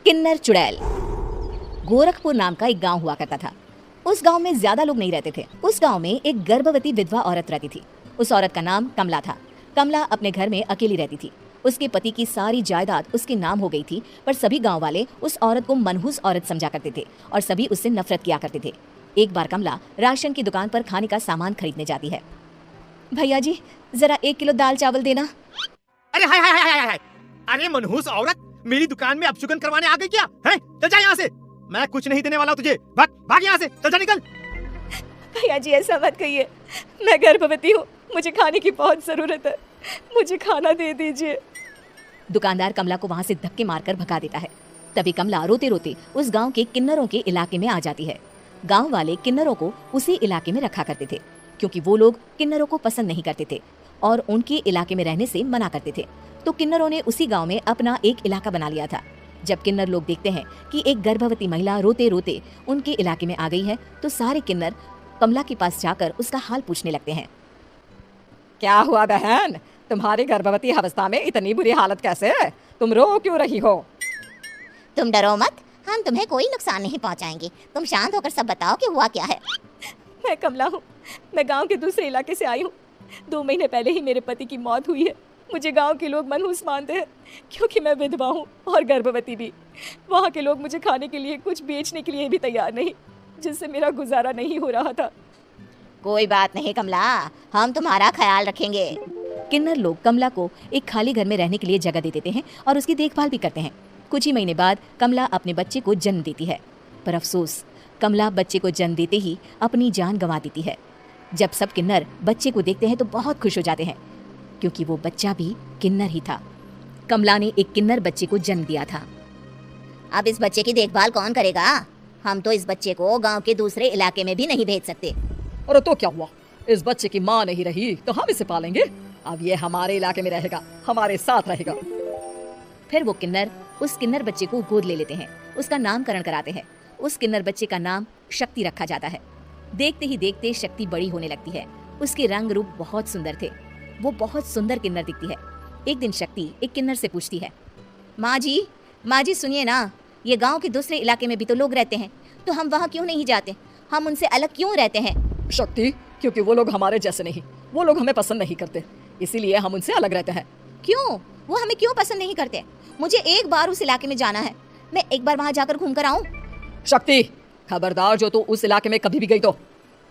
किन्नर चुड़ैल। गोरखपुर नाम का एक गांव हुआ करता था। उस गांव में ज्यादा लोग नहीं रहते थे। उस गांव में एक गर्भवती विधवा औरत रहती थी। उस औरत का नाम कमला था। कमला अपने घर में अकेली रहती थी। उसके पति की सारी जायदाद उसके नाम हो गई थी, पर सभी गांव वाले उस औरत को मनहूस औरत समझा करते थे और सभी उससे नफरत किया करते थे। एक बार कमला राशन की दुकान पर खाने का सामान खरीदने जाती है। भैया जी, जरा 1 किलो दाल चावल देना। अरे हाय हाय हाय हाय हाय, अरे मनहूस औरत, मेरी दुकान में अपशुगन करवाने आ गई क्या? हैं? चल जा यहाँ से, मैं कुछ नहीं देने वाला हूँ तुझे। भाग भाग यहाँ से, चल जा निकल। भैया जी ऐसा मत कहिए, मैं गर्भवती हूँ, मुझे खाने की बहुत जरूरत है, मुझे खाना दे दीजिए। दुकानदार कमला को वहाँ से धक्के मारकर भगा देता है। तभी कमला रोते रोते उस गांव के किन्नरों के इलाके में आ जाती है। गांव वाले किन्नरों को उसी इलाके में रखा करते थे, क्योंकि वो लोग किन्नरों को पसंद नहीं करते थे और उनके इलाके में रहने से मना करते थे। तो किन्नरों ने उसी गांव में अपना एक इलाका बना लिया था। जब किन्नर लोग देखते हैं कि एक गर्भवती महिला रोते रोते उनके इलाके में आ गई है, तो सारे किन्नर कमला के पास जाकर उसका हाल पूछने लगते हैं। क्या हुआ बहन, तुम्हारी गर्भवती अवस्था में इतनी बुरी हालत कैसे? तुम रो क्यों रही हो? तुम डरो मत, हम तुम्हें कोई नुकसान नहीं पहुंचाएंगे। तुम शांत होकर सब बताओ कि हुआ क्या है। मैं कमला हूँ, मैं गांव के दूसरे इलाके से आई हूँ। 2 महीने पहले ही मेरे पति की मौत हुई है। मुझे गांव के लोग मनहूस मानते हैं, क्योंकि मैं विधवा हूँ और गर्भवती भी। वहाँ के लोग मुझे खाने के लिए कुछ बेचने के लिए भी तैयार नहीं, जिससे मेरा गुजारा नहीं हो रहा था। कोई बात नहीं कमला, हम तुम्हारा ख्याल रखेंगे। किन्नर लोग कमला को एक खाली घर में रहने के लिए जगह दे देते हैं और उसकी देखभाल भी करते हैं। कुछ ही महीने बाद कमला अपने बच्चे को जन्म देती है, पर अफसोस, कमला बच्चे को जन्म देते ही अपनी जान गंवा देती है। जब सब किन्नर बच्चे को देखते हैं तो बहुत खुश हो जाते हैं, क्योंकि वो बच्चा भी किन्नर ही था। कमला ने एक किन्नर बच्चे को जन्म दिया था। अब इस बच्चे की देखभाल कौन करेगा? हम तो इस बच्चे को गांव के दूसरे इलाके में भी नहीं भेज सकते। और तो क्या हुआ, इस बच्चे की माँ नहीं रही तो हम इसे पालेंगे। अब ये हमारे इलाके में रहेगा, हमारे साथ रहेगा। फिर वो किन्नर उस किन्नर बच्चे को गोद ले लेते हैं, उसका नामकरण कराते हैं। उस किन्नर बच्चे का नाम शक्ति रखा जाता है। देखते ही देखते शक्ति बड़ी होने लगती है। उसके रंग रूप बहुत सुंदर थे। वो बहुत सुंदर किन्नर दिखती है। एक दिन शक्ति एक किन्नर से पूछती है, माँ जी सुनिए ना, ये गांव के दूसरे इलाके में भी तो लोग रहते हैं, तो हम वहाँ क्यों नहीं जाते? हम उनसे अलग क्यों रहते हैं? शक्ति, क्योंकि वो लोग हमारे जैसे नहीं, वो लोग हमें पसंद नहीं करते, इसीलिए हम उनसे अलग रहते हैं। क्यों? वो हमें क्यों पसंद नहीं करते? मुझे एक बार उस इलाके में जाना है, मैं एक बार वहाँ जाकर घूम कर आऊँ। शक्ति, खबरदार, जो तू उस इलाके में कभी भी गई तो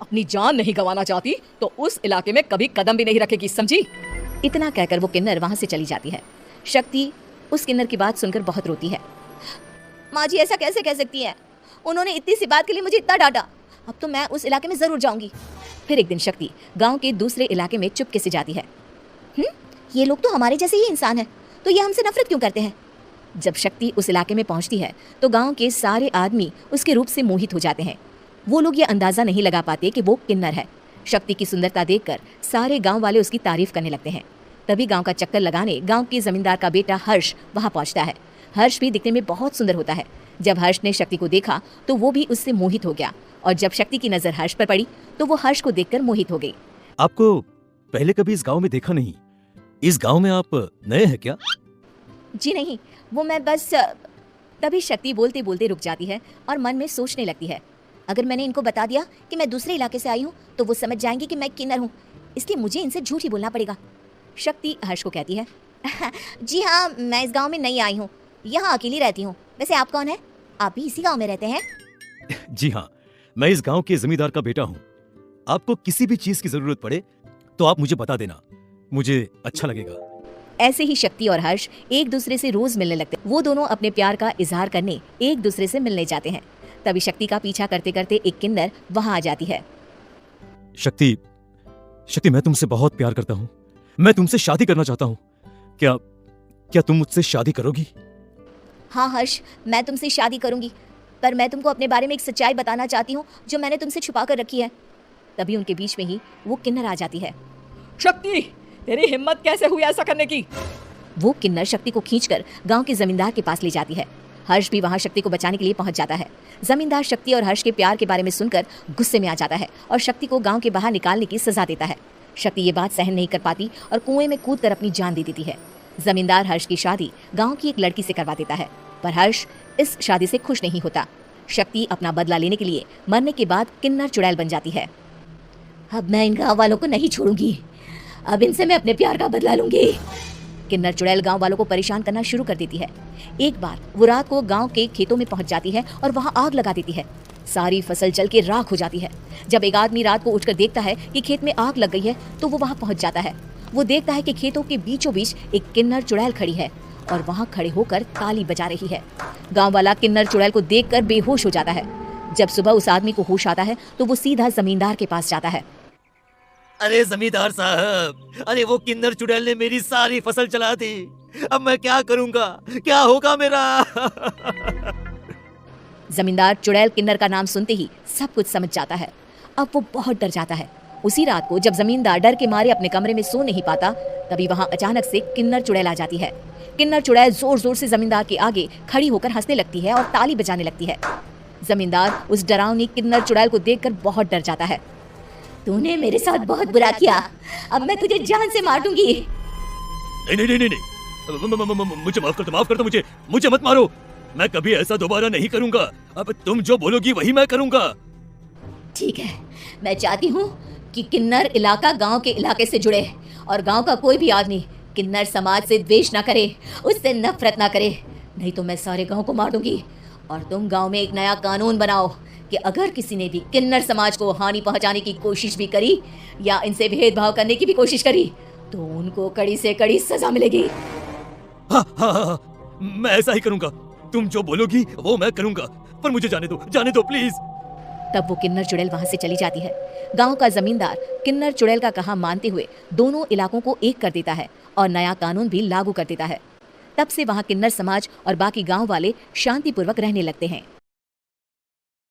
अपनी जान नहीं गंवाना चाहती तो उस इलाके में कभी कदम भी नहीं रखेगी, समझी? इतना कहकर वो किन्नर वहाँ से चली जाती है। शक्ति उस किन्नर की बात सुनकर बहुत रोती है। माँ जी ऐसा कैसे कह सकती है? उन्होंने इतनी सी बात के लिए मुझे इतना डांटा। अब तो मैं उस इलाके में जरूर जाऊंगी। फिर एक दिन शक्ति गांव के दूसरे इलाके में चुपके से जाती है। ये लोग तो हमारे जैसे ही इंसान हैं, तो ये हमसे नफरत क्यों करते हैं? जब शक्ति उस इलाके में पहुंचती है तो गांव के सारे आदमी उसके रूप से मोहित हो जाते हैं। वो लोग ये अंदाजा नहीं लगा पाते कि वो किन्नर है। शक्ति की सुंदरता देखकर सारे गांव वाले उसकी तारीफ करने लगते हैं। तभी गांव का चक्कर लगाने गांव के जमींदार का बेटा हर्ष वहां पहुंचता है। हर्ष भी दिखने में बहुत सुंदर होता है। जब हर्ष ने शक्ति को देखा तो वो भी उससे मोहित हो गया, और जब शक्ति की नजर हर्ष पर पड़ी तो वो हर्ष को देखकर मोहित हो गई। आपको पहले कभी इस गांव में देखा नहीं। इस गांव में आप नए हैं क्या? जी नहीं, वो मैं बस। तभी शक्ति बोलते बोलते रुक जाती है और मन में सोचने लगती है, अगर मैंने इनको बता दिया कि मैं दूसरे इलाके से आई हूँ तो वो समझ जाएंगे कि मैं किन्नर हूँ, इसलिए मुझे इनसे झूठ ही बोलना पड़ेगा। शक्ति हर्ष को कहती है, जी हाँ, मैं इस गांव में नई आई हूँ, यहाँ अकेली रहती हूँ। वैसे आप कौन है? आप भी इसी गांव में रहते हैं? जी हाँ, मैं इस गांव के जमींदार का बेटा हूँ। आपको किसी भी चीज की जरूरत पड़े तो आप मुझे बता देना, मुझे अच्छा लगेगा। ऐसे ही शक्ति और हर्ष एक दूसरे से रोज मिलने लगते। वो दोनों अपने प्यार का इजहार करने एक दूसरे से मिलने जाते हैं। तभी शक्ति का पीछा करते करते एक किन्नर वहां आ जाती है। शक्ति, मैं तुमसे बहुत प्यार करता हूँ। मैं तुमसे शादी करना चाहता हूँ। क्या तुम मुझसे शादी करोगी? हाँ हर्ष, मैं तुमसे शादी करूंगी, पर मैं तुमको अपने बारे में एक सच्चाई बताना चाहती हूँ जो मैंने तुमसे छुपा कर रखी है। तभी उनके बीच में ही वो किन्नर आ जाती है। शक्ति, तेरी हिम्मत कैसे हुई ऐसा करने की? वो किन्नर शक्ति को खींचकर गांव के जमींदार के पास ले जाती है। हर्ष भी वहां शक्ति को बचाने के लिए पहुंच जाता है। जमींदार शक्ति और हर्ष के प्यार के बारे में सुनकर गुस्से में आ जाता है और शक्ति को गांव के बाहर निकालने की सजा देता है। शक्ति ये बात सहन नहीं कर पाती और कुएं में कूदकर अपनी जान दे देती है। जमींदार हर्ष की शादी गांव की एक लड़की से करवा देता है, पर हर्ष इस शादी से खुश नहीं होता। शक्ति अपना बदला लेने के लिए मरने के बाद किन्नर चुड़ैल बन जाती है। अब मैं इन गाँव वालों को नहीं छोड़ूंगी, अब इनसे मैं अपने प्यार का बदला लूंगी। किन्नर चुड़ैल गांव वालों को परेशान करना शुरू कर देती है। एक बार वो रात को गांव के खेतों में पहुंच जाती है और वहां आग लगा देती है। सारी फसल जल के राख हो जाती है। जब एक आदमी रात को उठकर देखता है कि खेत में आग लग गई है तो वो वहां पहुंच जाता है। वो देखता है कि खेतों के बीचों बीच एक किन्नर चुड़ैल खड़ी है और वहां खड़े होकर ताली बजा रही है। गाँव वाला किन्नर चुड़ैल को देखकर बेहोश हो जाता है। जब सुबह उस आदमी को होश आता है तो वो सीधा जमींदार के पास जाता है। अरे जमींदार साहब, अरे वो किन्नर चुड़ैल ने मेरी सारी फसल चला दी। अब मैं क्या करूंगा, क्या होगा मेरा? जमींदार चुड़ैल किन्नर का नाम सुनते ही सब कुछ समझ जाता है। अब वो बहुत डर जाता है। उसी रात को जब जमींदार डर के मारे अपने कमरे में सो नहीं पाता, तभी वहां अचानक से किन्नर चुड़ैल आ जाती है। किन्नर चुड़ैल जोर जोर से जमींदार के आगे खड़ी होकर हंसने लगती है और ताली बजाने लगती है। जमींदार उस डरावनी किन्नर चुड़ैल को देखकर बहुत डर जाता है। तूने मेरे साथ बहुत बुरा किया, अब मैं तुझे जान से मार दूंगी। नहीं नहीं नहीं नहीं, मुझे माफ कर दो, मुझे मत मारो। मैं कभी ऐसा दोबारा नहीं करूंगा। अब तुम जो बोलोगी वही मैं करूंगा। ठीक है, मैं चाहती हूँ कि किन्नर इलाका गांव के इलाके से जुड़े और गांव का कोई भी आदमी किन्नर समाज से द्वेष ना करे, उससे नफरत ना करे, नहीं तो मैं सारे गांव को मार दूंगी। और तुम गांव में एक नया कानून बनाओ कि अगर किसी ने भी किन्नर समाज को हानि पहुंचाने की कोशिश भी करी या इनसे भेदभाव करने की भी कोशिश करी तो उनको कड़ी से कड़ी सजा मिलेगी। हाँ, मैं ऐसा ही करूंगा। तुम जो बोलोगी वो मैं करूंगा, पर मुझे जाने दो प्लीज। तब वो किन्नर चुड़ैल वहां से चली जाती है। गांव का जमींदार किन्नर चुड़ैल का कहा मानते हुए दोनों इलाकों को एक कर देता है और नया कानून भी लागू कर देता है। तब से वहां किन्नर समाज और बाकी गांव वाले शांतिपूर्वक रहने लगते हैं।